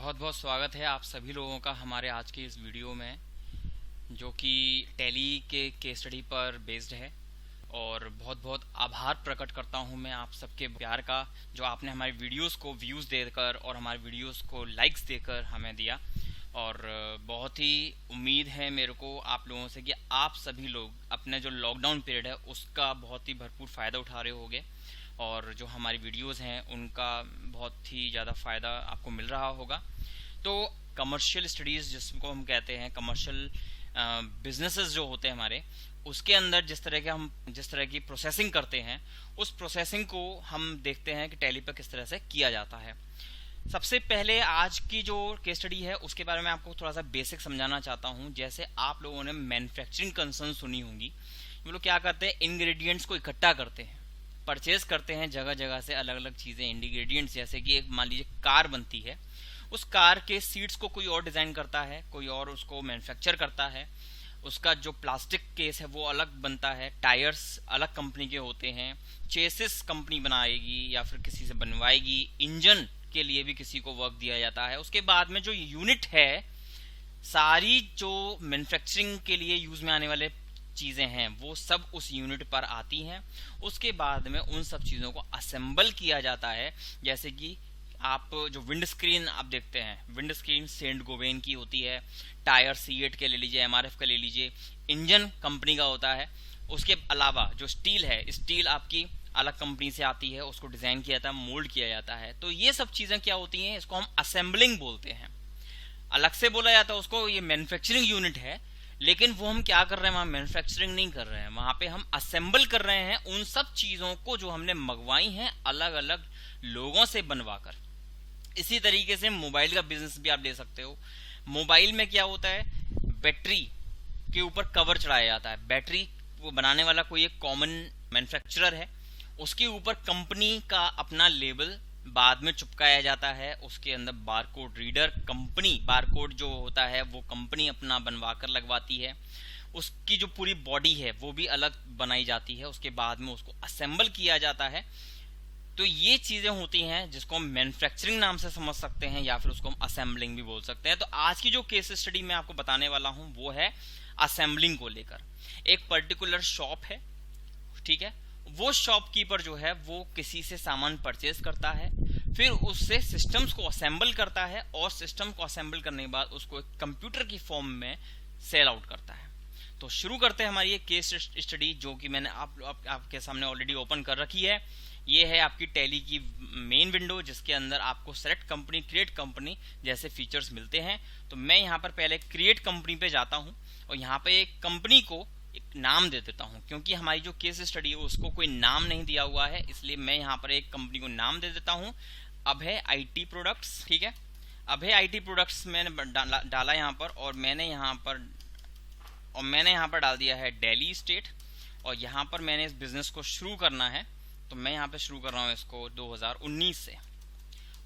बहुत बहुत स्वागत है आप सभी लोगों का हमारे आज के इस वीडियो में, जो कि टैली के केस स्टडी पर बेस्ड है। और बहुत बहुत आभार प्रकट करता हूं मैं आप सबके प्यार का, जो आपने हमारे वीडियोस को व्यूज़ देकर और हमारे वीडियोस को लाइक्स देकर हमें दिया। और बहुत ही उम्मीद है मेरे को आप लोगों से कि आप सभी लोग अपने जो लॉकडाउन पीरियड है उसका बहुत ही भरपूर फ़ायदा उठा रहे होंगे, और जो हमारी वीडियोस हैं उनका बहुत ही ज़्यादा फ़ायदा आपको मिल रहा होगा। तो कमर्शियल स्टडीज़ जिसको हम कहते हैं, कमर्शियल बिजनेसेस जो होते हैं हमारे, उसके अंदर जिस तरह की प्रोसेसिंग करते हैं, उस प्रोसेसिंग को हम देखते हैं कि टैली पर किस तरह से किया जाता है। सबसे पहले आज की जो केस स्टडी है उसके बारे में आपको थोड़ा सा बेसिक समझाना चाहता हूँ। जैसे आप लोगों ने मैन्युफैक्चरिंग कंसर्न सुनी होंगी। वो लोग क्या करते हैं, इंग्रेडिएंट्स को इकट्ठा करते हैं, परचेज करते हैं जगह जगह से अलग अलग चीज़ें, इंग्रेडिएंट्स। जैसे कि एक मान लीजिए कार बनती है, उस कार के सीट्स को कोई और डिज़ाइन करता है, कोई और उसको मैन्युफैक्चर करता है। उसका जो प्लास्टिक केस है वो अलग बनता है, टायर्स अलग कंपनी के होते हैं, चेसिस कंपनी बनाएगी या फिर किसी से बनवाएगी, इंजन के लिए भी किसी को वर्क दिया जाता है। उसके बाद में जो यूनिट है, सारी जो मैन्युफैक्चरिंग के लिए यूज़ में आने वाले चीज़ें हैं वो सब उस यूनिट पर आती हैं। उसके बाद में उन सब चीज़ों को असेंबल किया जाता है। जैसे कि आप जो विंड स्क्रीन आप देखते हैं, विंड स्क्रीन सेंट गोबेन की होती है, टायर सीएट के ले लीजिए, एमआरएफ का ले लीजिए, इंजन कंपनी का होता है। उसके अलावा जो स्टील है, स्टील आपकी अलग कंपनी से आती है, उसको डिज़ाइन किया जाता है, मोल्ड किया जाता है। तो ये सब चीज़ें क्या होती हैं, इसको हम असेंबलिंग बोलते हैं। अलग से बोला जाता है उसको, ये मैन्युफैक्चरिंग यूनिट है, लेकिन वो हम क्या कर रहे हैं, वहाँ मैन्युफैक्चरिंग नहीं कर रहे हैं, वहाँ पे हम असेंबल कर रहे हैं उन सब चीज़ों को जो हमने मंगवाई हैं अलग अलग लोगों से बनवाकर। इसी तरीके से मोबाइल का बिजनेस भी आप ले सकते हो। मोबाइल में क्या होता है, बैटरी के ऊपर कवर चढ़ाया जाता है। बैटरी वो बनाने वाला कोई एक कॉमन मैन्युफैक्चरर है, उसके ऊपर कंपनी का अपना लेबल बाद में चिपकाया जाता है। उसके अंदर बारकोड रीडर, कंपनी बारकोड जो होता है वो कंपनी अपना बनवाकर लगवाती है। उसकी जो पूरी बॉडी है वो भी अलग बनाई जाती है। उसके बाद में उसको असेंबल किया जाता है। तो ये चीज़ें होती हैं जिसको हम मैन्युफैक्चरिंग नाम से समझ सकते हैं, या फिर उसको हम असेंबलिंग भी बोल सकते हैं। तो आज की जो केस स्टडी मैं आपको बताने वाला हूँ वो है असेंबलिंग को लेकर। एक पर्टिकुलर शॉप है, ठीक है, वो शॉपकीपर जो है वो किसी से सामान परचेज करता है, फिर उससे सिस्टम्स को असेंबल करता है, और सिस्टम को असेंबल करने के बाद उसको एक कंप्यूटर की फॉर्म में सेल आउट करता है। तो शुरू करते हैं हमारी ये केस स्टडी, जो कि मैंने आपके सामने ऑलरेडी ओपन कर रखी है। ये है आपकी टैली की मेन विंडो, जिसके अंदर आपको सेलेक्ट कंपनी, क्रिएट कंपनी जैसे फीचर्स मिलते हैं। तो मैं यहाँ पर पहले क्रिएट कंपनी पे जाता हूँ, और यहाँ पे एक कंपनी को एक नाम दे देता हूँ, क्योंकि हमारी जो केस स्टडी है उसको कोई नाम नहीं दिया हुआ है, इसलिए मैं यहाँ पर एक कंपनी को नाम दे देता हूँ, अभय आईटी प्रोडक्ट्स। ठीक है, अभय आईटी प्रोडक्ट्स मैंने डाला यहाँ पर, और मैंने यहाँ पर डाल दिया है दिल्ली स्टेट। और यहाँ पर मैंने इस बिजनेस को शुरू करना है, तो मैं यहाँ पे शुरू कर रहा हूँ इसको 2019 से,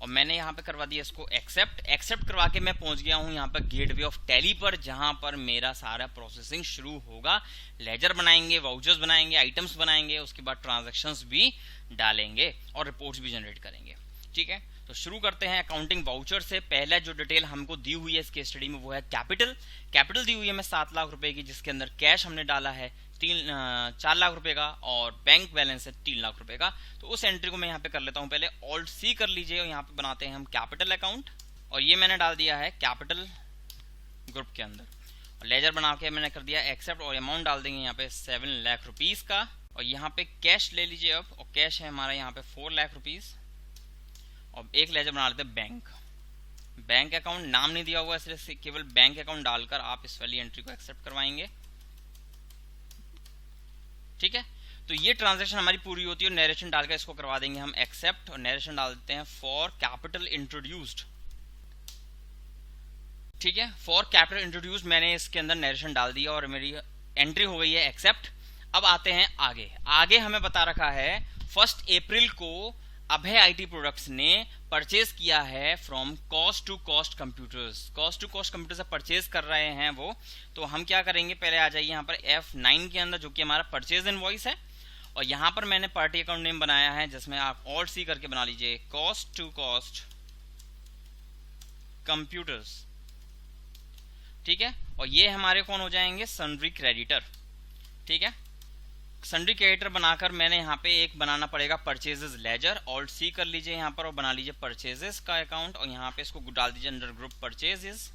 और मैंने यहाँ पे करवा दिया इसको एक्सेप्ट करवा के मैं पहुँच गया हूँ यहाँ पर गेटवे ऑफ टैली पर, जहाँ पर मेरा सारा प्रोसेसिंग शुरू होगा। लेजर बनाएंगे, वाउचर्स बनाएंगे, आइटम्स बनाएंगे, उसके बाद ट्रांजैक्शंस भी डालेंगे और रिपोर्ट्स भी जनरेट करेंगे। ठीक है, तो शुरू करते हैं अकाउंटिंग वाउचर से। पहला जो डिटेल हमको दी हुई है इसके स्टडी में वो है कैपिटल दी हुई है मैं 7 लाख रुपए की, जिसके अंदर कैश हमने डाला है 4 लाख रुपए का, और बैंक बैलेंस है 3 लाख रुपए का। तो उस एंट्री को मैं यहाँ पे कर लेता हूँ। पहले ऑल्ट सी कर लीजिए, और यहाँ पे बनाते हैं हम कैपिटल अकाउंट, और ये मैंने डाल दिया है कैपिटल ग्रुप के अंदर। और लेजर बना के मैंने कर दिया एक्सेप्ट, और अमाउंट डाल देंगे यहाँ पे 7 लाख रुपीज का। और यहाँ पे कैश ले लीजिए अब, और कैश है हमारा यहाँ पे 4 लाख रुपीज। और एक लेजर बना लेते हैं बैंक अकाउंट, नाम नहीं दिया हुआ इसलिए केवल बैंक अकाउंट डालकर आप इस वाली एंट्री को एक्सेप्ट करवाएंगे। ठीक है, तो ये ट्रांजैक्शन हमारी पूरी होती है, और नरेशन डालकर इसको करवा देंगे हम एक्सेप्ट, और नरेशन डाल देते हैं फॉर कैपिटल इंट्रोड्यूस्ड। ठीक है, फॉर कैपिटल इंट्रोड्यूस्ड मैंने इसके अंदर नरेशन डाल दिया, और मेरी एंट्री हो गई है एक्सेप्ट। अब आते हैं आगे हमें बता रखा है 1 अप्रैल को अभय आईटी प्रोडक्ट्स ने परचेज किया है from cost to cost computers से परचेज कर रहे हैं वो। तो हम क्या करेंगे, पहले आ जाइए यहाँ पर F9 के अंदर, जो कि हमारा परचेज इनवॉइस है, और यहाँ पर मैंने पार्टी अकाउंट नेम बनाया है, जिसमें आप ऑल्ट सी करके बना लीजिए, कॉस्ट टू कॉस्ट कंप्यूटर्स, ठीक है। और ये हमारे कौन हो जाएंगे, सन्ड्री क्रेडिटर, ठीक है। सन्ड्री क्रेडिटर बनाकर मैंने यहाँ पे एक बनाना पड़ेगा परचेजेस लेजर, ऑल्ट सी कर लीजिए यहाँ पर और बना लीजिए परचेजेस का अकाउंट, और यहाँ पे इसको डाल दीजिए अंडर ग्रुप परचेजेस।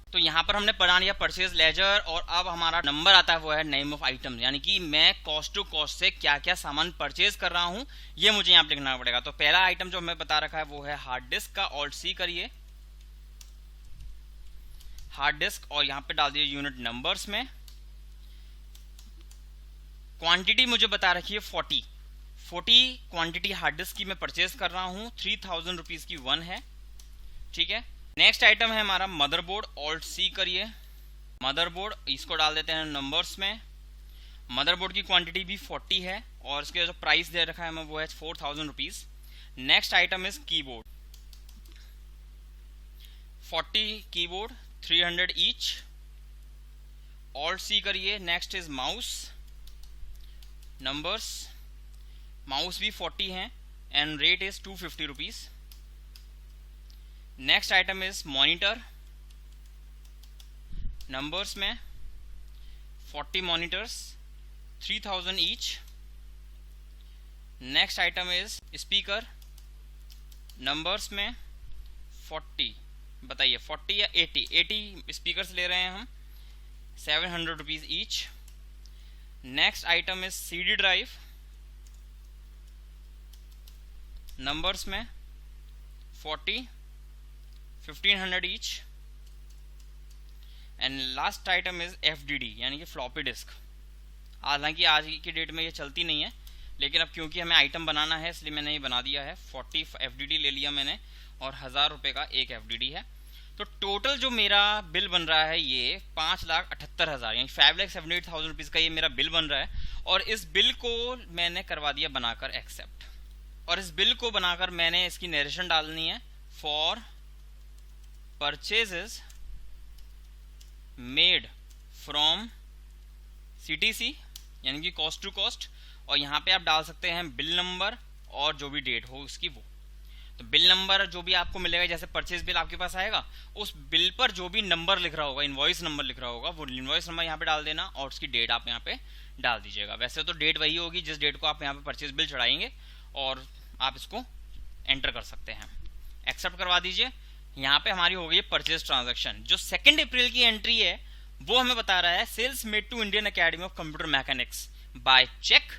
तो यहाँ पर हमने बना लिया परचेज लेजर, और अब हमारा नंबर आता है वो है नेम ऑफ आइटम, यानी कि मैं कॉस्ट टू कॉस्ट से क्या क्या सामान परचेज कर रहा हूँ ये मुझे यहाँ पे लिखना पड़ेगा। तो पहला आइटम जो हमें बता रखा है वो है हार्ड डिस्क का, ऑल्ट सी करिए हार्ड डिस्क, और यहाँ पे डाल दिए यूनिट नंबर्स में। क्वांटिटी मुझे बता रखी है 40 क्वांटिटी हार्ड डिस्क की मैं परचेज कर रहा हूँ, 3000 रुपीज की वन है, ठीक है। नेक्स्ट आइटम है हमारा मदरबोर्ड, ऑल्ट सी करिए मदरबोर्ड, इसको डाल देते हैं नंबर्स में। मदरबोर्ड की क्वांटिटी भी 40 है और इसके जो प्राइस दे रखा है वो है 4000 rupees. Next item is keyboard, 40 keyboard 300 each, alt C करिए। Next is mouse, numbers, mouse भी 40 हैं and rate is 250 rupees. Next item is monitor, numbers में 40 monitors 3000 each. Next item is speaker, numbers में 40, बताइए 40 या 80 स्पीकर्स ले रहे हैं हम, 700 rupees each. Next item is CD drive, numbers में 40, 1500 each. And last item is FDD यानी कि फ्लॉपी डिस्क। हालांकि आज की डेट में ये चलती नहीं है, लेकिन अब क्योंकि हमें आइटम बनाना है इसलिए मैंने ये बना दिया है। 40 एफडीडी ले लिया मैंने और 1000 रुपये का एक एफडीडी है। तो टोटल जो मेरा बिल बन रहा है ये 5,78,000 यानी 5,78,000 रुपीज का ये मेरा बिल बन रहा है। और इस बिल को मैंने करवा दिया बनाकर एक्सेप्ट, और इस बिल को बनाकर मैंने इसकी नरेशन डालनी है for purchases made from CTC यानी कि कॉस्ट टू कॉस्ट, और यहाँ पे आप डाल सकते हैं बिल नंबर और जो भी डेट हो उसकी वो। तो बिल नंबर जो भी आपको मिलेगा, जैसे परचेज बिल आपके पास आएगा उस बिल पर जो भी नंबर लिख रहा होगा, इनवॉइस नंबर लिख रहा होगा, वो इनवॉइस नंबर यहाँ पे डाल देना और उसकी डेट आप यहाँ पे डाल दीजिएगा। वैसे तो डेट वही होगी जिस डेट को आप यहाँ पे परचेज बिल चढ़ाएंगे, और आप इसको एंटर कर सकते हैं। एक्सेप्ट करवा दीजिए। यहाँ पे हमारी हो गई परचेज ट्रांजैक्शन। जो 2 अप्रैल की एंट्री है वो हमें बता रहा है sales made to Indian academy of computer mechanics by cheque.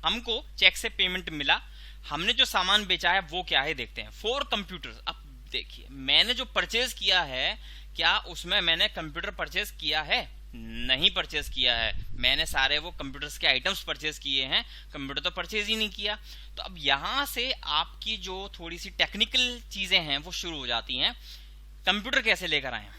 हमको चेक से पेमेंट मिला। हमने जो सामान बेचा है वो क्या है देखते हैं। 4 कंप्यूटर्स। अब देखिए मैंने जो परचेज किया है, क्या उसमें मैंने कंप्यूटर परचेज किया है? नहीं परचेज किया है। मैंने सारे वो कंप्यूटर्स के आइटम्स परचेज किए हैं, कंप्यूटर तो परचेज ही नहीं किया। तो अब यहां से आपकी जो थोड़ी सी टेक्निकल चीजें हैं वो शुरू हो जाती हैं। कंप्यूटर कैसे लेकर आए?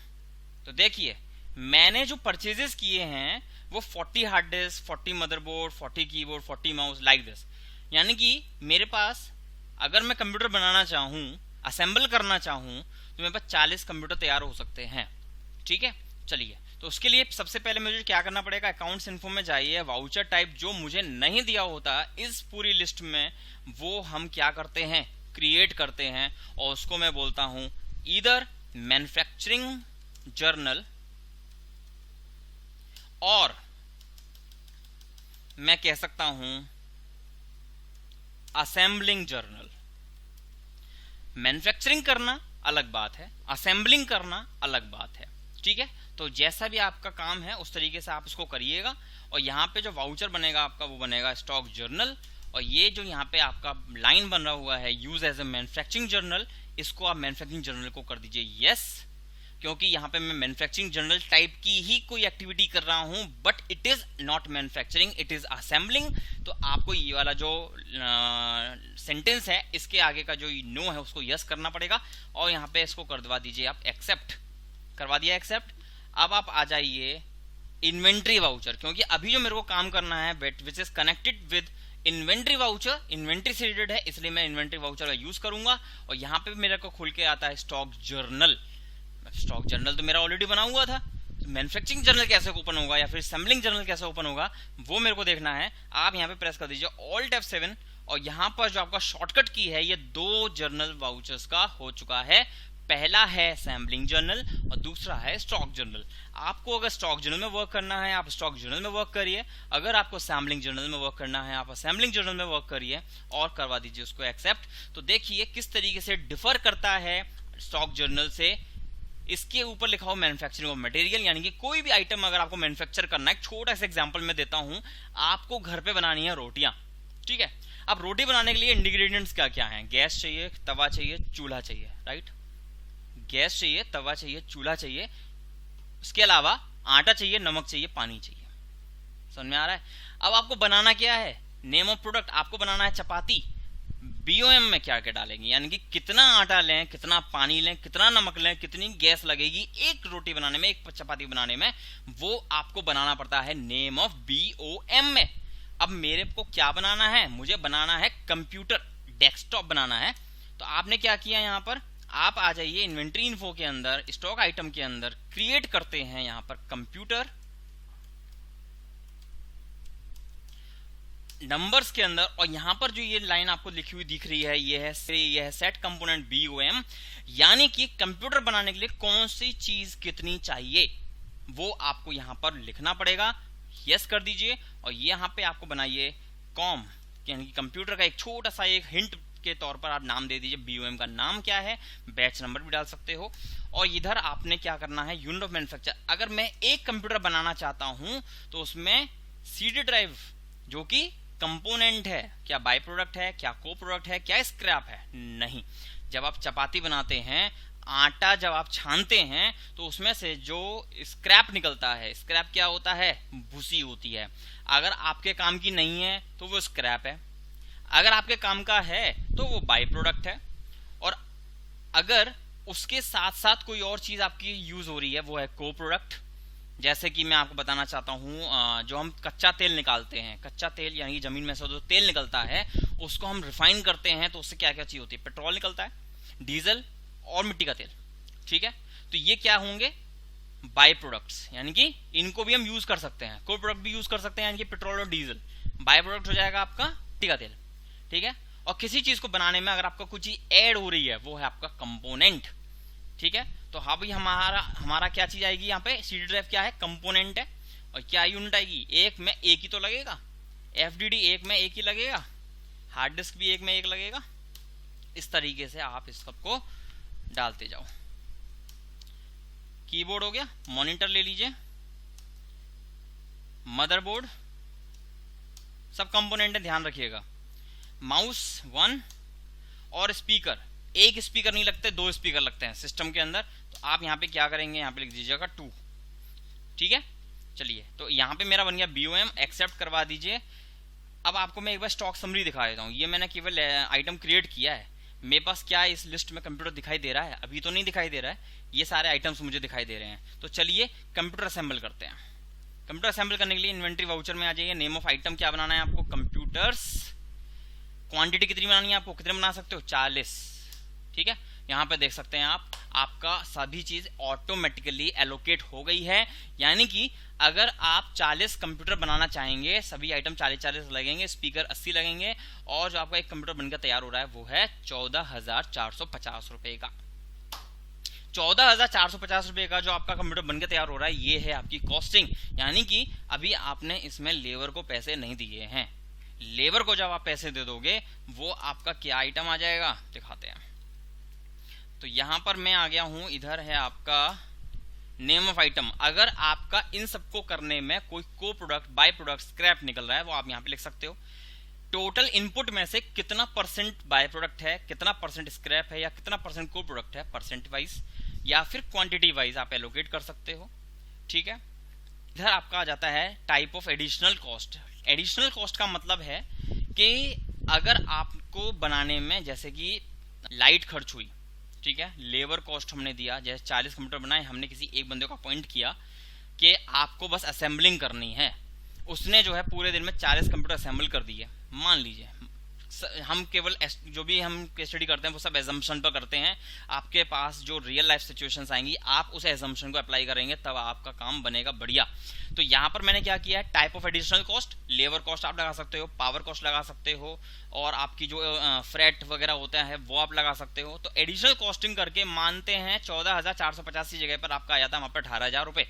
तो देखिए मैंने जो परचेजेस किए हैं वो 40 hard disk, 40 motherboard, 40 keyboard, 40 mouse, like this. यानी कि मेरे पास अगर मैं कंप्यूटर बनाना चाहूं, असेंबल करना चाहूं, तो मेरे पास 40 कंप्यूटर तैयार हो सकते हैं। ठीक है, चलिए। तो उसके लिए सबसे पहले मुझे क्या करना पड़ेगा, अकाउंट्स इन्फो में जाइए, वाउचर टाइप जो मुझे नहीं दिया होता इस पूरी लिस्ट में, वो हम क्या करते हैं, क्रिएट करते हैं, और उसको मैं बोलता हूं ईदर मैन्युफैक्चरिंग जर्नल, और मैं कह सकता हूं असेंबलिंग जर्नल। मैन्युफैक्चरिंग करना अलग बात है, असेंबलिंग करना अलग बात है। ठीक है, तो जैसा भी आपका काम है उस तरीके से आप इसको करिएगा। और यहाँ पे जो वाउचर बनेगा आपका वो बनेगा स्टॉक जर्नल, और ये जो यहाँ पे आपका लाइन बन रहा हुआ है use as a manufacturing journal, इसको आप मैन्युफैक्चरिंग जर्नल को कर दीजिए यस, क्योंकि यहाँ पे मैं मैन्युफैक्चरिंग जर्नल टाइप की ही कोई एक्टिविटी कर रहा हूँ, but it is not manufacturing, it is assembling. तो आपको ये वाला जो सेंटेंस है इसके आगे का जो नो है उसको यस करना पड़ेगा, और यहाँ पे इसको कर दवा दीजिए आप एक्सेप्ट। करवा दिया एक्सेप्ट। अब आप आ जाइए इन्वेंट्री वाउचर, क्योंकि अभी जो मेरे को काम करना है which is connected with inventory voucher, inventory से रिलेटेड है, इसलिए मैं इन्वेंट्री वाउचर का यूज करूंगा। और यहाँ पे मेरे को खुल के आता है स्टॉक जर्नल। स्टॉक जर्नल तो मेरा ऑलरेडी बना हुआ था, मैन्युफैक्चरिंग जर्नल कैसे ओपन होगा या फिर असेंबलिंग जर्नल कैसे ओपन होगा वो मेरे को देखना है। आप यहाँ पे प्रेस कर दीजिए Alt F7 और यहाँ पर जो आपका शॉर्टकट की है ये 2 जर्नल वाउचर्स का हो चुका है। पहला है सैम्पलिंग जर्नल और दूसरा है स्टॉक जर्नल। आपको अगर स्टॉक जर्नल में वर्क करना है आप स्टॉक जर्नल में वर्क करिए, अगर आपको सैम्पलिंग जर्नल में वर्क करना है आप सैम्पलिंग जर्नल में वर्क करिए और करवा दीजिए उसको एक्सेप्ट। तो देखिए किस तरीके से डिफर करता है स्टॉक जर्नल से। इसके ऊपर लिखा हो मैन्युफैक्चरिंग ऑफ मटेरियल, यानी कि कोई भी आइटम अगर आपको मैन्युफैक्चर करना है, एक छोटा सा एग्जांपल मैं देता हूं, आपको घर पे बनानी है रोटियां, ठीक है। अब रोटी बनाने के लिए इंग्रेडिएंट्स क्या क्या हैं? गैस चाहिए, तवा चाहिए, चूल्हा चाहिए, राइट। गैस चाहिए, तवा चाहिए, चूल्हा चाहिए, इसके अलावा आटा चाहिए, नमक चाहिए, पानी चाहिए। समझ में आ रहा है? अब आपको बनाना क्या है? नेम ऑफ प्रोडक्ट आपको बनाना है चपाती। बीओएम में क्या क्या डालेंगे, यानी कि कितना आटा लें, कितना पानी लें, कितना नमक लें, कितनी गैस लगेगी एक रोटी बनाने में, एक चपाती बनाने में, वो आपको बनाना पड़ता है नेम ऑफ बीओएम में। अब मेरे को क्या बनाना है? मुझे बनाना है कंप्यूटर, डेस्कटॉप बनाना है। तो आपने क्या किया, यहाँ पर आप आ जाइए इन्वेंट्री इन्फो के अंदर, स्टॉक आइटम के अंदर क्रिएट करते हैं यहाँ पर कंप्यूटर, नंबर्स के अंदर, और यहां पर जो ये लाइन आपको लिखी हुई दिख रही है ये है सेट कंपोनेंट बीओएम, यानी कि कंप्यूटर बनाने के लिए कौन सी चीज कितनी चाहिए वो आपको यहां पर लिखना पड़ेगा। यस कर दीजिए और यहां पे आपको बनाइए कॉम, यानी कि कंप्यूटर का एक छोटा सा एक हिंट के तौर पर आप नाम दे दीजिए बीओएम का नाम क्या है, बैच नंबर भी डाल सकते हो। और इधर आपने क्या करना है, यूनिट ऑफ मैन्युफैक्चर। अगर मैं एक कंप्यूटर बनाना चाहता हूं तो उसमें सीडी ड्राइव जो कि कंपोनेंट है, क्या बाय प्रोडक्ट है, क्या को प्रोडक्ट है, क्या स्क्रैप है? नहीं। जब आप चपाती बनाते हैं, आटा जब आप छानते हैं तो उसमें से जो स्क्रैप निकलता है, स्क्रैप क्या होता है? भूसी होती है। अगर आपके काम की नहीं है तो वो स्क्रैप है, अगर आपके काम का है तो वो बाय प्रोडक्ट है, और अगर उसके साथ साथ कोई और चीज आपकी यूज हो रही है वो है को प्रोडक्ट। जैसे कि मैं आपको बताना चाहता हूं, जो हम कच्चा तेल निकालते हैं, कच्चा तेल यानी जमीन में से जो तेल निकलता है उसको हम रिफाइन करते हैं तो उससे क्या क्या चीज होती है? पेट्रोल निकलता है, डीजल और मिट्टी का तेल, ठीक है। तो ये क्या होंगे? बाय प्रोडक्ट्स, यानी कि इनको भी हम यूज कर सकते हैं, को प्रोडक्ट भी यूज कर सकते हैं, यानी कि पेट्रोल और डीजल। बाय प्रोडक्ट हो जाएगा आपका मिट्टी का तेल, ठीक है। और किसी चीज को बनाने में अगर आपका कुछ चीज ऐड हो रही है वो है आपका कंपोनेंट, ठीक है। तो हाँ भाई हमारा क्या चीज आएगी यहाँ पे? सीडी ड्राइव क्या है? कंपोनेंट है। और क्या यूनिट आएगी? एक में एक ही तो लगेगा, एफडीडी एक में एक ही लगेगा, हार्ड डिस्क भी एक में एक लगेगा। इस तरीके से आप इस सबको डालते जाओ। कीबोर्ड हो गया, मॉनिटर ले लीजिए, मदरबोर्ड, सब कंपोनेंट है, ध्यान रखिएगा। माउस 1 और स्पीकर, एक स्पीकर नहीं लगते, 2 स्पीकर लगते हैं सिस्टम के अंदर। तो आप यहाँ पे क्या करेंगे, यहाँ पे लिख दीजिएगा 2, ठीक है। चलिए, तो यहाँ पे मेरा बन गया बीओएम, एक्सेप्ट करवा दीजिए। अब आपको मैं एक बार स्टॉक समरी दिखा देता हूँ। ये मैंने केवल आइटम क्रिएट किया है, मेरे पास क्या इस लिस्ट में कंप्यूटर दिखाई दे रहा है? अभी तो नहीं दिखाई दे रहा है, ये सारे आइटम्स मुझे दिखाई दे रहे हैं। तो चलिए कंप्यूटर असेंबल करते हैं। कंप्यूटर असेंबल करने के लिए इन्वेंट्री वाउचर में आ जाइए, नेम ऑफ आइटम क्या बनाना है आपको? कंप्यूटर्स। क्वांटिटी कितनी बनानी है आपको? कितने बना सकते हो? 40, ठीक है। यहाँ पे देख सकते हैं आप, आपका सभी चीज ऑटोमेटिकली एलोकेट हो गई है, यानी कि अगर आप 40 कंप्यूटर बनाना चाहेंगे, सभी आइटम 40-40 लगेंगे, स्पीकर 80 लगेंगे, और जो आपका एक कंप्यूटर बनकर तैयार हो रहा है वो है 14,450 रुपए का। 14,450 रुपए का जो आपका कंप्यूटर बनकर तैयार हो रहा है, ये है आपकी कॉस्टिंग, यानी कि अभी आपने इसमें लेबर को पैसे नहीं दिए हैं। लेबर को जब आप पैसे दे दोगे वो आपका क्या आइटम आ जाएगा, दिखाते हैं। तो यहां पर मैं आ गया हूं, इधर है आपका नेम ऑफ आइटम। अगर आपका इन सबको करने में कोई को प्रोडक्ट, बाय प्रोडक्ट, स्क्रैप निकल रहा है वो आप यहां पे लिख सकते हो। टोटल इनपुट में से कितना परसेंट बाय प्रोडक्ट है, कितना परसेंट स्क्रैप है, या कितना परसेंट को प्रोडक्ट है, परसेंट वाइज या फिर क्वांटिटी वाइज आप एलोकेट कर सकते हो, ठीक है। इधर आपका आ जाता है type of additional cost. Additional cost का मतलब है कि अगर आपको बनाने में जैसे कि लाइट खर्च हुई, ठीक है, लेबर कॉस्ट हमने दिया, जैसे 40 कंप्यूटर बनाए, हमने किसी एक बंदे को अपॉइंट किया कि आपको बस असेंबलिंग करनी है, उसने जो है पूरे दिन में 40 कंप्यूटर असेंबल कर दिए, मान लीजिए हम केवल जो भी हम केस स्टडी करते हैं वो सब एजम्पशन पर करते हैं। आपके पास जो रियल लाइफ सिचुएशंस आएंगी आप उस एजम्पशन को अप्लाई करेंगे तब आपका काम बनेगा बढ़िया। तो यहाँ पर मैंने क्या किया है, type of additional cost, labour cost आप लगा सकते हो, पावर कॉस्ट लगा सकते हो, और आपकी जो फ्रेट वगैरह होता है वो आप लगा सकते हो। तो एडिशनल कॉस्टिंग करके मानते हैं 14,450 की जगह पर आपका आया था वहां पर 18,000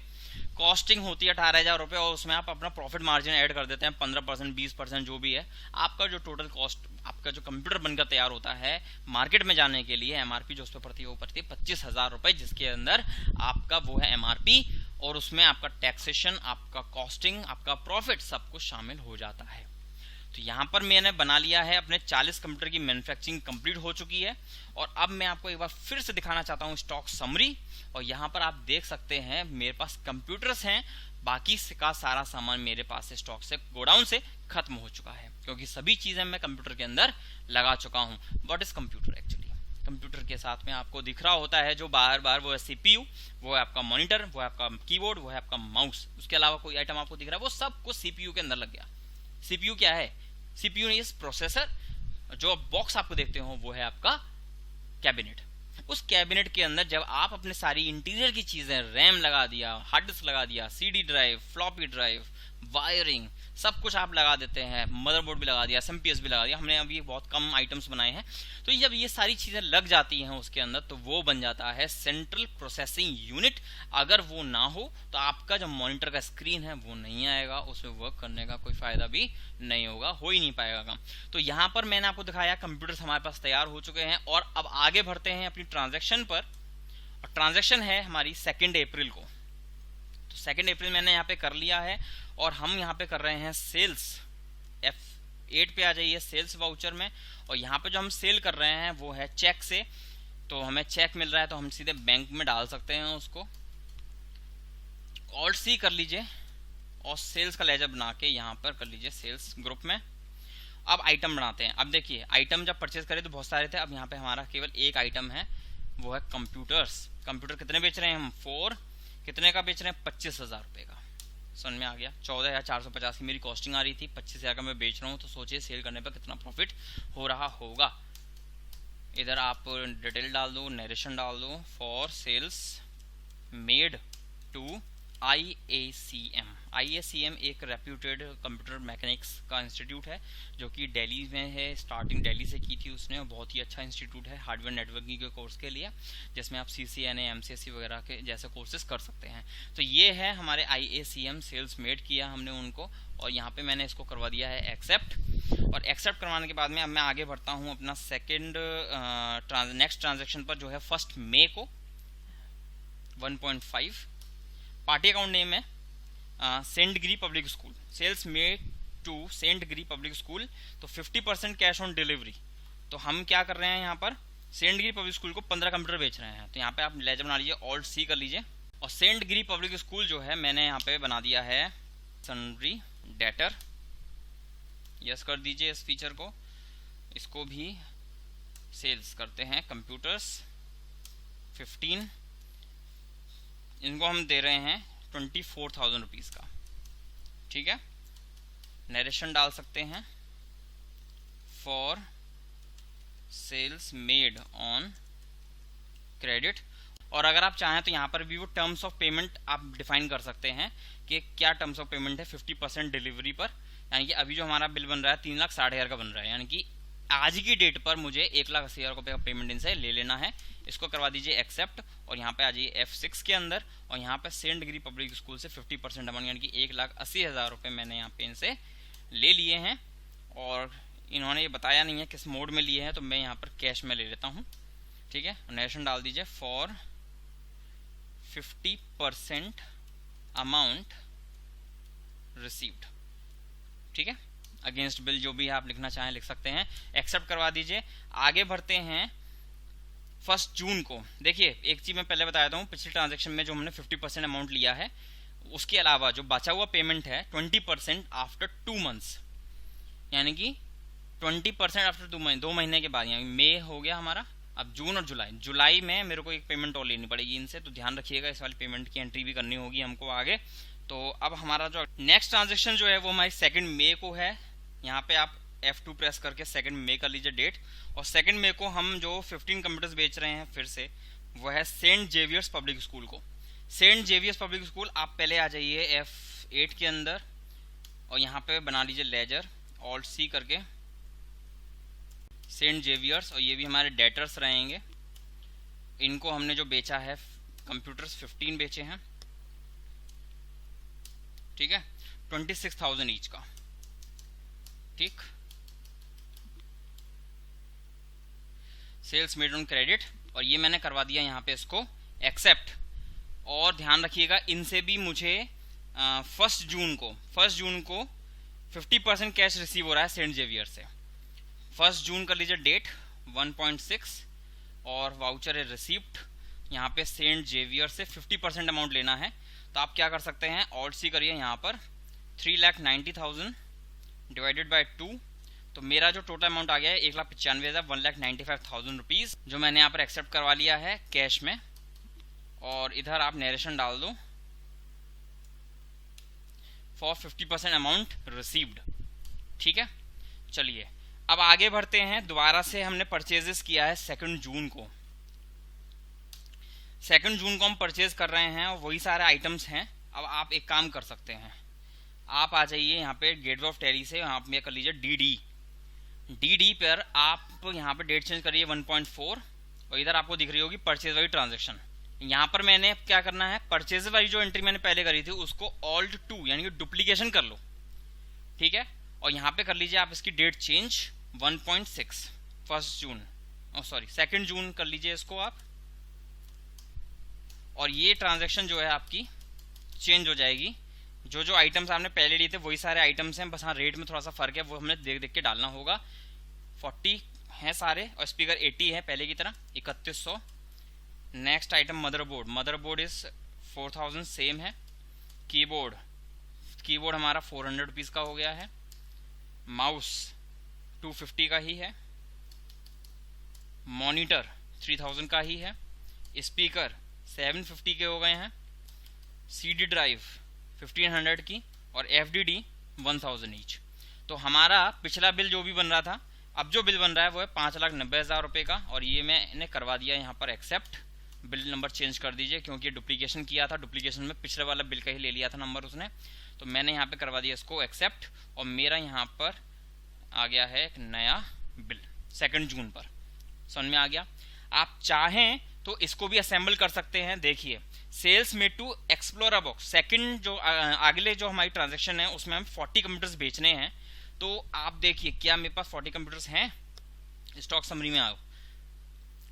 कॉस्टिंग होती है 18,000 और उसमें आप अपना प्रॉफिट मार्जिन ऐड कर देते हैं 15%, 20% जो भी है। आपका जो टोटल कॉस्ट, आपका जो कंप्यूटर बनकर तैयार होता है मार्केट में जाने के लिए, एमआरपी जो उस पर पड़ती है वो पड़ती है 25,000 जिसके अंदर आपका वो है एमआरपी, और उसमें आपका टैक्सेशन, आपका कॉस्टिंग, आपका प्रॉफिट सब कुछ शामिल हो जाता है। तो यहाँ पर मैंने बना लिया है, अपने 40 कंप्यूटर की मैन्युफैक्चरिंग कंप्लीट हो चुकी है। और अब मैं आपको एक बार फिर से दिखाना चाहता हूँ स्टॉक समरी, और यहाँ पर आप देख सकते हैं मेरे पास कंप्यूटर्स हैं, बाकी का सारा सामान मेरे पास से स्टॉक से, गोडाउन से खत्म हो चुका है, क्योंकि सभी चीजें मैं कंप्यूटर के अंदर लगा चुका हूँ। What is computer actually? Computer के साथ में आपको दिख रहा होता है जो बार बार, वो है सीपीयू, वो है आपका मॉनिटर, वो है आपका कीबोर्ड, वो है आपका माउस। उसके अलावा कोई आइटम आपको दिख रहा है वो सब कुछ सीपीयू के अंदर लग गया। सीपीयू क्या है? CPU is processor. जो बॉक्स आपको देखते हो वो है आपका कैबिनेट। उस कैबिनेट के अंदर जब आप अपने सारी इंटीरियर की चीजें, रैम लगा दिया, हार्ड डिस्क लगा दिया, CD drive, floppy drive, wiring, सब कुछ आप लगा देते हैं, मदरबोर्ड भी लगा दिया, एसएमपीएस भी लगा दिया, हमने अभी बहुत कम आइटम्स बनाए हैं। तो जब ये सारी चीजें लग जाती हैं उसके अंदर तो वो बन जाता है सेंट्रल प्रोसेसिंग यूनिट। अगर वो ना हो तो आपका जो मॉनिटर का स्क्रीन है वो नहीं आएगा, उसमें वर्क करने का कोई फायदा भी नहीं होगा, हो ही नहीं पाएगा काम। तो यहाँ पर मैंने आपको दिखाया कंप्यूटर्स हमारे पास तैयार हो चुके हैं, और अब आगे बढ़ते हैं अपनी ट्रांजेक्शन पर। और ट्रांजेक्शन है हमारी 2 अप्रैल को। तो 2 अप्रैल मैंने यहाँ पे कर लिया है, और हम यहाँ पे कर रहे हैं सेल्स। F8 पे आ जाइए, सेल्स वाउचर में, और यहाँ पे जो हम सेल कर रहे हैं वो है चेक से। तो हमें चेक मिल रहा है तो हम सीधे बैंक में डाल सकते हैं उसको। ऑल्ट C कर लीजिए और सेल्स का लेजर बना के यहाँ पर कर लीजिए सेल्स ग्रुप में। अब आइटम बनाते हैं। अब देखिए आइटम जब परचेज करे तो बहुत सारे थे, अब यहाँ पे हमारा केवल एक आइटम है, वो है कंप्यूटर्स। कंप्यूटर कितने बेच रहे हैं हम? 4। कितने का बेच रहे हैं? 25,000 का। समझ में आ गया? 14,450 की मेरी कॉस्टिंग आ रही थी, 25,000 का मैं बेच रहा हूँ, तो सोचिए सेल करने पर कितना प्रॉफिट हो रहा होगा। इधर आप डिटेल डाल दो, नरेशन डाल दो, for sales made to IACM। IACM एक रेप्यूटेड कंप्यूटर मैकेनिक्स का इंस्टीट्यूट है जो कि दिल्ली में है। स्टार्टिंग दिल्ली से की थी उसने, बहुत ही अच्छा इंस्टीट्यूट है हार्डवेयर नेटवर्किंग के कोर्स के लिए, जिसमें आप CCNA, MCSE वगैरह के जैसे कोर्सेज कर सकते हैं। तो ये है हमारे IACM, सेल्स मेड किया हमने उनको, और यहाँ पे मैंने इसको करवा दिया है एक्सेप्ट। और एक्सेप्ट करवाने के बाद में अब मैं आगे बढ़ता हूँ अपना नेक्स्ट ट्रांजेक्शन पर, जो है 1 मई को 1.5। पार्टी अकाउंट नेम है saint degree public school, sales made to saint degree public school. तो 50% कैश ऑन डिलीवरी। तो हम क्या कर रहे हैं यहाँ पर, सेंट डिग्री पब्लिक स्कूल को 15 कंप्यूटर बेच रहे हैं। तो यहाँ पे आप लेजर बना लीजिए, ऑल्ट C कर लीजिए, और सेंट डिग्री पब्लिक स्कूल जो है मैंने यहाँ पे बना दिया है सन्ड्री डेटर। यस कर दीजिए इस फीचर को। इसको भी सेल्स करते हैं कंप्यूटर्स 15, इनको हम दे रहे हैं 24,000 रुपीज़ का। ठीक है, नरेशन डाल सकते हैं, for sales made on credit. और अगर आप चाहें तो यहाँ पर भी वो टर्म्स ऑफ पेमेंट आप डिफाइन कर सकते हैं कि क्या टर्म्स ऑफ पेमेंट है 50% डिलीवरी पर। यानी कि अभी जो हमारा बिल बन रहा है 3,60,000 का बन रहा है, यानी कि आज की डेट पर मुझे 1,80,000 रुपये का पेमेंट इनसे ले लेना है। इसको करवा दीजिए एक्सेप्ट, और यहाँ पे आ जाइए F6 के अंदर, और यहाँ पे सेंट डिग्री पब्लिक स्कूल से 50% अमाउंट यानी कि 1,80,000 रुपये मैंने यहाँ पे इनसे ले लिए हैं। और इन्होंने ये बताया नहीं है किस मोड में लिए हैं, तो मैं यहाँ पर कैश में ले लेता हूँ। ठीक है, नरेशन डाल दीजिए, फॉर 50% अमाउंट रिसीव्ड। ठीक है, अगेंस्ट बिल जो भी आप लिखना चाहें लिख सकते हैं, एक्सेप्ट करवा दीजिए। आगे बढ़ते हैं 1 जून को। देखिए एक चीज मैं पहले बताया था, पिछले ट्रांजेक्शन में जो हमने 50% अमाउंट लिया है, उसके अलावा जो बचा हुआ पेमेंट है 20% आफ्टर 2 मंथ्स, यानी कि 20% आफ्टर 2 महीने के बाद, यानी मई हो गया हमारा, अब जून और जुलाई में मेरे को एक पेमेंट और लेनी पड़ेगी इनसे, तो ध्यान रखिएगा इस वाली पेमेंट की एंट्री भी करनी होगी हमको आगे। तो अब हमारा जो नेक्स्ट ट्रांजेक्शन जो है वो हमारी 2 मई को है। यहाँ पे आप F2 प्रेस करके 2 मई कर लीजिए डेट। और 2 मई को हम जो 15 कंप्यूटर्स बेच रहे हैं फिर से, वो है सेंट जेवियर्स पब्लिक स्कूल को। सेंट जेवियर्स पब्लिक स्कूल, आप पहले आ जाइए F8 के अंदर और यहाँ पे बना लीजिए लेजर, ऑल्ट C करके सेंट जेवियर्स। और ये भी हमारे डेटर्स रहेंगे। इनको हमने जो बेचा है कंप्यूटर्स 15 बेचे हैं, ठीक है, 26,000 ईच का, ठीक। सेल्स मेड ऑन क्रेडिट, और ये मैंने करवा दिया यहाँ पे इसको एक्सेप्ट। और ध्यान रखिएगा इनसे भी मुझे 1 जून को 50% कैश रिसीव हो रहा है सेंट जेवियर से। 1 जून कर लीजिए डेट 1.6, और वाउचर है रिसिप्ट। यहाँ पे सेंट जेवियर से 50% अमाउंट लेना है, तो आप क्या कर सकते हैं, ऑल्ट C करिए यहाँ पर 3,90,000 डिवाइडेड बाय 2, तो मेरा जो टोटल अमाउंट आ गया है 1,95,000, 1,95,000 रुपीज़, जो मैंने यहाँ पर एक्सेप्ट करवा लिया है कैश में। और इधर आप नरेशन डाल दो फॉर 50% अमाउंट रिसीव्ड, ठीक है। चलिए अब आगे बढ़ते हैं। दोबारा से हमने परचेजेस किया है 2 जून को। 2 जून को हम परचेज कर रहे हैं और वही सारे आइटम्स हैं। अब आप एक काम कर सकते हैं, आप आ जाइए यहाँ पे गेटवे ऑफ टैली से, यहाँ पे कर लीजिए डी पर आप यहाँ पे डेट चेंज करिए 1.4, और इधर आपको दिख रही होगी परचेज वाली ट्रांजेक्शन। यहाँ पर मैंने क्या करना है, परचेज वाली जो एंट्री मैंने पहले करी थी उसको ऑल्ट 2 यानी कि डुप्लीकेशन कर लो, ठीक है। और यहाँ पे कर लीजिए आप इसकी डेट चेंज 1.6 2 जून कर लीजिए इसको आप, और ये ट्रांजैक्शन जो है आपकी चेंज हो जाएगी। जो आइटम्स आपने पहले लिए थे वही सारे आइटम्स हैं, बस हाँ रेट में थोड़ा सा फर्क है, वो हमने देख के डालना होगा। 40 हैं सारे और स्पीकर 80 है पहले की तरह 3100। Next item motherboard is 4000 same है। कीबोर्ड हमारा 400 रुपीज़ का हो गया है। माउस 250 का ही है। मॉनिटर 3000 का ही है। स्पीकर 750 के हो गए हैं। CD ड्राइव 1500 की और FDD 1000 ईच। तो हमारा पिछला बिल जो भी बन रहा था, अब जो बिल बन रहा है वो है 5,90,000 रुपये का, और ये मैंने करवा दिया यहाँ पर एक्सेप्ट। बिल नंबर चेंज कर दीजिए क्योंकि डुप्लीकेशन किया था, डुप्लीकेशन में पिछले वाला बिल का ही ले लिया था नंबर उसने, तो मैंने यहाँ पे करवा दिया इसको एक्सेप्ट। और मेरा यहाँ पर आ गया है एक नया बिल 2 जून पर, समझ में आ गया। आप चाहें तो इसको भी असेंबल कर सकते हैं। देखिए sales made to explorer box, second जो अगले जो हमारी ट्रांजैक्शन है उसमें हम 40 कंप्यूटर्स बेचने हैं। तो आप देखिए क्या मेरे पास 40 कंप्यूटर्स हैं। स्टॉक समरी में आओ,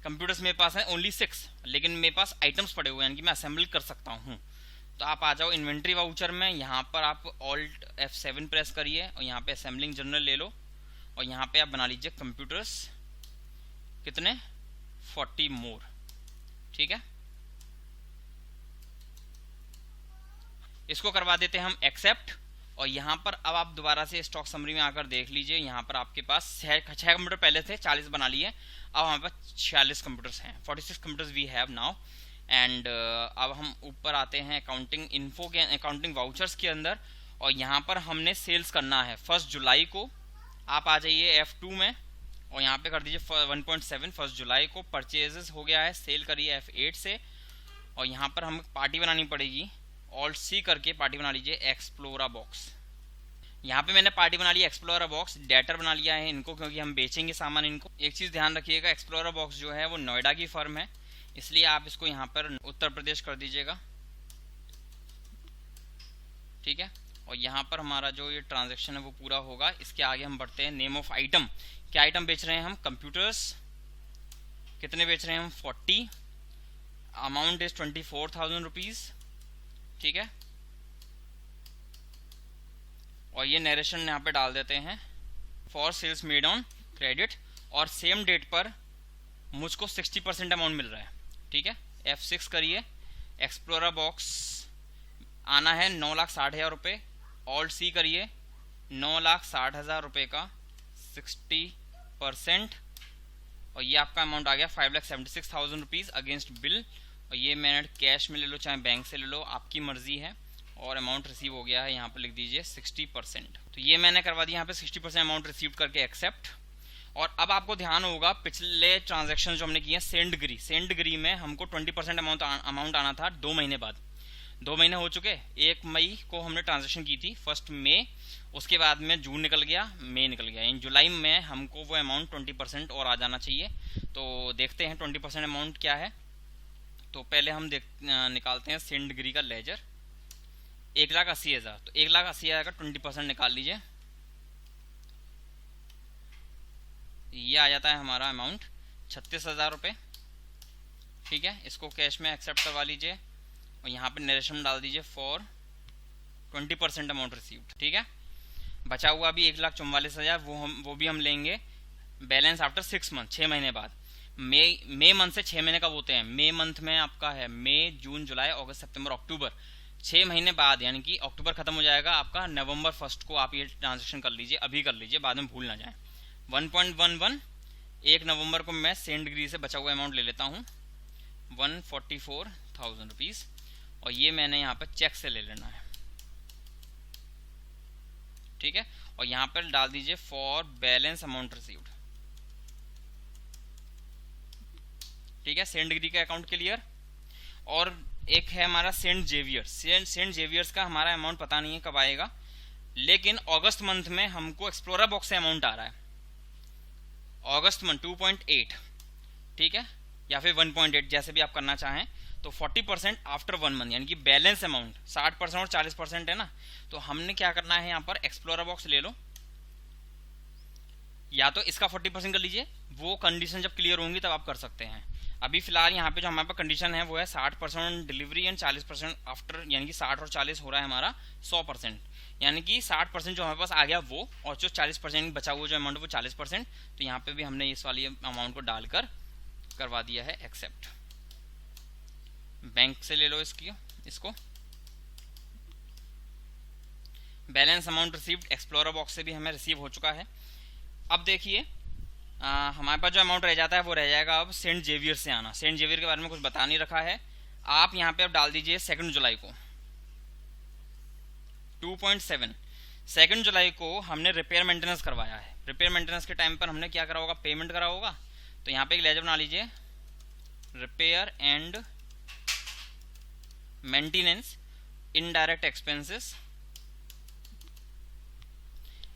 कंप्यूटर्स मेरे पास है ओनली 6, लेकिन मेरे पास आइटम्स पड़े हुए हैं, यानी कि मैं असेंबल कर सकता हूँ। तो आप आ जाओ इन्वेंट्री वाउचर में, यहाँ पर आप ऑल्ट F7 प्रेस करिए और यहाँ पे असेंबलिंग जर्नल ले लो, और यहाँ पे आप बना लीजिए कंप्यूटर्स कितने 40 मोर, ठीक है। इसको करवा देते हैं हम एक्सेप्ट। और यहाँ पर अब आप दोबारा से स्टॉक समरी में आकर देख लीजिए, यहाँ पर आपके पास 6 कंप्यूटर पहले थे, 40 बना लिए, अब हमारे पास 46 कंप्यूटर्स हैं। 46 computers we have now. And अब हम ऊपर आते हैं अकाउंटिंग इन्फो के, अकाउंटिंग वाउचर्स के अंदर, और यहाँ पर हमने सेल्स करना है 1 जुलाई को। आप आ जाइए F2 में और यहाँ पे कर दीजिए 1.7 1 जुलाई को। परचेजेस हो गया है, सेल करिए F8 से, और यहाँ पर हमें पार्टी बनानी पड़ेगी, ऑल्ट C करके पार्टी बना लीजिए एक्सप्लोरर बॉक्स। यहाँ पे मैंने पार्टी बना ली एक्सप्लोरर बॉक्स, डेटर बना लिया है इनको क्योंकि हम बेचेंगे सामान इनको। एक चीज़ ध्यान रखिएगा, एक्सप्लोरर बॉक्स जो है वो नोएडा की फर्म है, इसलिए आप इसको यहाँ पर उत्तर प्रदेश कर दीजिएगा, ठीक है। और यहाँ पर हमारा जो ये ट्रांजैक्शन है वो पूरा होगा। इसके आगे हम बढ़ते हैं। नेम ऑफ आइटम, क्या आइटम बेच रहे हैं हम, कंप्यूटर्स। कितने बेच रहे हैं हम 40। अमाउंट इज 24,000 रुपीज़, ठीक है। और ये नरेशन यहाँ पे डाल देते हैं for sales made on credit, और सेम डेट पर मुझको 60% अमाउंट मिल रहा है, ठीक है। F6 करिए, एक्सप्लोरर बॉक्स आना है 9,60,000 रुपये, ऑल्ट C करिए 9,60,000 रुपये का 60%, और ये आपका अमाउंट आ गया 5,76,000 रुपीज़ अगेंस्ट बिल। और ये मैंने कैश में ले लो चाहे बैंक से ले लो, आपकी मर्जी है। और अमाउंट रिसीव हो गया है, यहाँ पर लिख दीजिए 60%। तो ये मैंने करवा दिया यहाँ पे 60% अमाउंट रिसीव करके एक्सेप्ट। और अब आपको ध्यान होगा पिछले ट्रांजैक्शन जो हमने किए हैं सेंडगिरी में हमको 20% अमाउंट आना था 2 महीने बाद। 2 महीने हो चुके, 1 मई को हमने ट्रांजैक्शन की थी, 1 मई, उसके बाद में जून निकल गया, मई निकल गया, इन जुलाई में हमको वो अमाउंट 20% और आ जाना चाहिए। तो देखते हैं 20% अमाउंट क्या है। तो पहले हम निकालते हैं सेंडगिरी का लेजर, 1,80,000। तो 1,80,000 का 20% निकाल लीजिए, ये आ जाता है हमारा अमाउंट 36,000 रुपये। ठीक है, इसको कैश में एक्सेप्ट करवा लीजिए और यहाँ पे नरेशन डाल दीजिए फॉर 20% अमाउंट रिसीव्ड। ठीक है, बचा हुआ अभी 1,44,000, वो भी हम लेंगे बैलेंस आफ्टर 6 मंथ, 6 महीने बाद। मई मंथ से 6 महीने का होते हैं। मई मंथ में आपका है मई, जून, जुलाई, अगस्त, सितंबर, अक्टूबर, 6 महीने बाद, यानी कि अक्टूबर खत्म हो जाएगा आपका, नवंबर 1 को आप ये ट्रांजेक्शन कर लीजिए, अभी कर लीजिए, बाद में भूल ना जाए। 1.11 1 नवंबर को मैं सेंडगिरी से बचा हुआ अमाउंट ले लेता हूँ 144,000 रुपीज़, और ये मैंने यहाँ पर चेक से ले लेना है। ठीक है, और यहाँ पर डाल दीजिए फॉर बैलेंस अमाउंट रिसीव्ड। ठीक है, सेंडगिरी का अकाउंट क्लियर। और एक है हमारा सेंट जेवियर्स का हमारा अमाउंट पता नहीं है कब आएगा, लेकिन अगस्त मंथ में हमको एक्सप्लोरर बॉक्स से अमाउंट आ रहा है, अगस्त मंथ 2.8। ठीक है, या फिर 1.8, जैसे भी आप करना चाहें। तो 40% आफ्टर 1 मंथ, यानी कि बैलेंस अमाउंट 60% और 40% है ना। तो हमने क्या करना है, यहाँ पर एक्सप्लोरर बॉक्स ले लो, या तो इसका 40% कर लीजिए, वो कंडीशन जब क्लियर होंगी तब आप कर सकते हैं। अभी फिलहाल यहाँ पे जो हमारे पास कंडीशन है वो है 60% डिलीवरी एंड 40% आफ्टर, यानी कि 60 और 40 हो रहा है हमारा 100%, यानी कि 60% जो हमारे पास आ गया वो, और जो 40% बचा हुआ जो अमाउंट वो 40%। तो यहाँ पे भी हमने इस वाली अमाउंट को डालकर करवा दिया है एक्सेप्ट। बैंक से ले लो इसको balance amount received explorer box से भी हमें रिसीव हो चुका है। अब देखिए हमारे पास जो अमाउंट रह जाता है वो रह जाएगा अब सेंट जेवियर से आना। सेंट जेवियर के बारे में कुछ बता नहीं रखा है, आप यहाँ पे अब डाल दीजिए 2 जुलाई को 2.7। 2 जुलाई को हमने रिपेयर मेंटेनेंस करवाया है। रिपेयर मेंटेनेंस के टाइम पर हमने क्या करा होगा, पेमेंट करा होगा। तो यहाँ पे एक लेजर बना लीजिए, repair and maintenance indirect expenses.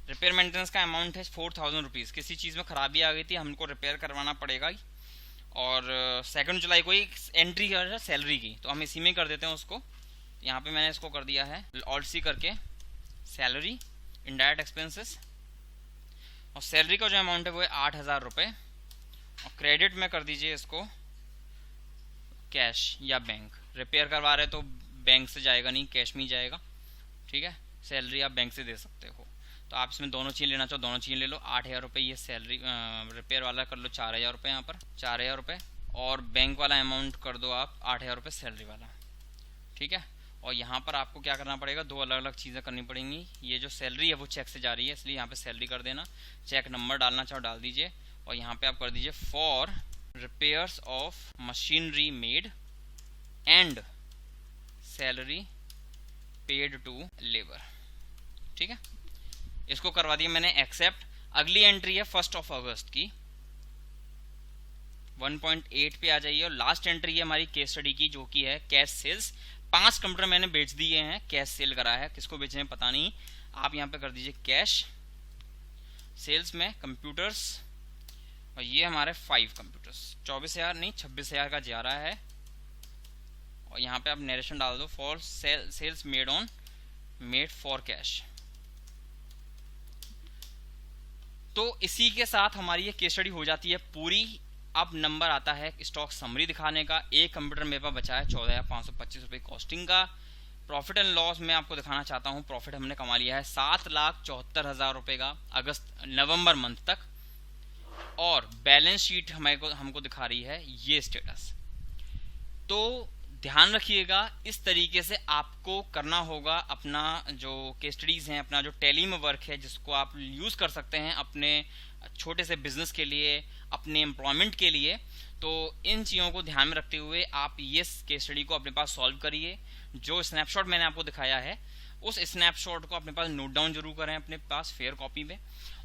Repair maintenance का अमाउंट है 4,000 रुपीज़। किसी चीज़ में खराबी आ गई थी, हमको रिपेयर करवाना पड़ेगा। और 2 जुलाई को ही एंट्री है सैलरी की, तो हम इसी में कर देते हैं उसको। यहाँ पे मैंने इसको कर दिया है ऑल्ट सी करके सैलरी इनडायरेक्ट एक्सपेंसेस, और सैलरी का जो अमाउंट है वो है 8,000 रुपये। और क्रेडिट में कर दीजिए इसको कैश या बैंक। रिपेयर करवा रहे तो बैंक से जाएगा नहीं, कैश में ही जाएगा। ठीक है, सैलरी आप बैंक से दे सकते हो। तो आप इसमें दोनों चीज़ लेना चाहो दोनों चीज़ ले लो। 8,000 रुपये ये सैलरी रिपेयर वाला कर लो, 4,000 रुपये यहाँ पर 4,000 रुपये, और बैंक वाला अमाउंट कर दो आप 8,000 रुपये सैलरी वाला। ठीक है, और यहाँ पर आपको क्या करना पड़ेगा, 2 अलग अलग चीज़ें करनी पड़ेंगी। ये जो सैलरी है वो चेक से जा रही है, इसलिए यहाँ पे सैलरी कर देना। चेक नंबर डालना चाहो डाल दीजिए, और यहाँ पे आप कर दीजिए for repairs of machinery made and salary paid to labour. ठीक है, इसको करवा दिया मैंने एक्सेप्ट। अगली एंट्री है 1 अगस्त की, 1.8 पे आ जाइए। और लास्ट एंट्री है हमारी केस स्टडी की, जो कि है कैश सेल्स। 5 कंप्यूटर मैंने बेच दिए हैं, कैश सेल करा है, किसको बेचे हैं पता नहीं। आप यहाँ पे कर दीजिए कैश सेल्स में कंप्यूटर्स, और ये हमारे 5 कंप्यूटर्स 24,000 नहीं 26,000 का जा रहा है। और यहाँ पे आप नरेशन डाल दो for sales made for cash. तो इसी के साथ हमारी ये केस स्टडी हो जाती है पूरी। अब नंबर आता है स्टॉक समरी दिखाने का। एक कंप्यूटर मेरे पास बचा है 14,525 रुपये कॉस्टिंग का। प्रॉफिट एंड लॉस मैं आपको दिखाना चाहता हूँ। प्रॉफिट हमने कमा लिया है 7,74,000 रुपये का नवंबर मंथ तक, और बैलेंस शीट हमको दिखा रही है ये स्टेटस। तो ध्यान रखिएगा, इस तरीके से आपको करना होगा। अपना जो केस स्टडीज हैं, अपना जो टैली में वर्क है, जिसको आप यूज़ कर सकते हैं अपने छोटे से बिजनेस के लिए, अपने एम्प्लॉयमेंट के लिए। तो इन चीज़ों को ध्यान में रखते हुए आप ये केस स्टडी को अपने पास सॉल्व करिए। जो स्नैपशॉट मैंने आपको दिखाया है उस स्नैपशॉट को अपने पास नोट डाउन जरूर करें अपने पास फेयर कॉपी में,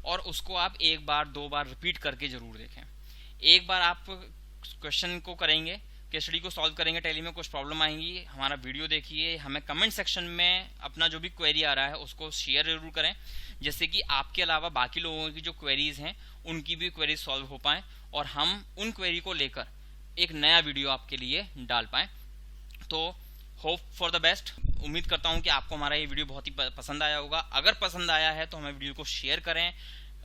और उसको आप एक बार दो बार रिपीट करके जरूर देखें। एक बार आप क्वेश्चन को करेंगे, केस स्टडी को सॉल्व करेंगे, टैली में कुछ प्रॉब्लम आएंगी, हमारा वीडियो देखिए, हमें कमेंट सेक्शन में अपना जो भी क्वेरी आ रहा है उसको शेयर जरूर करें, जिससे कि आपके अलावा बाकी लोगों की जो क्वेरीज हैं उनकी भी क्वेरीज सॉल्व हो पाए और हम उन क्वेरी को लेकर एक नया वीडियो आपके लिए डाल पाएँ। तो होप फॉर द बेस्ट। उम्मीद करता हूं कि आपको हमारा ये वीडियो बहुत ही पसंद आया होगा। अगर पसंद आया है तो हमें वीडियो को शेयर करें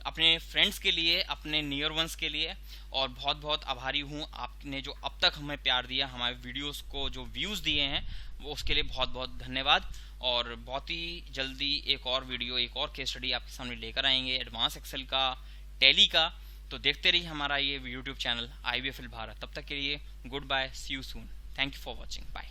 अपने फ्रेंड्स के लिए, अपने नियर वंस के लिए, और बहुत बहुत आभारी हूं आपने जो अब तक हमें प्यार दिया, हमारे वीडियोस को जो व्यूज़ दिए हैं वो उसके लिए बहुत बहुत धन्यवाद। और बहुत ही जल्दी एक और वीडियो, एक और केस स्टडी आपके सामने लेकर आएंगे एडवांस एक्सेल का, टैली का। तो देखते रहिए हमारा ये यूट्यूब चैनल IBFL भारत। तब तक के लिए goodbye, see you soon, thank you for watching, bye.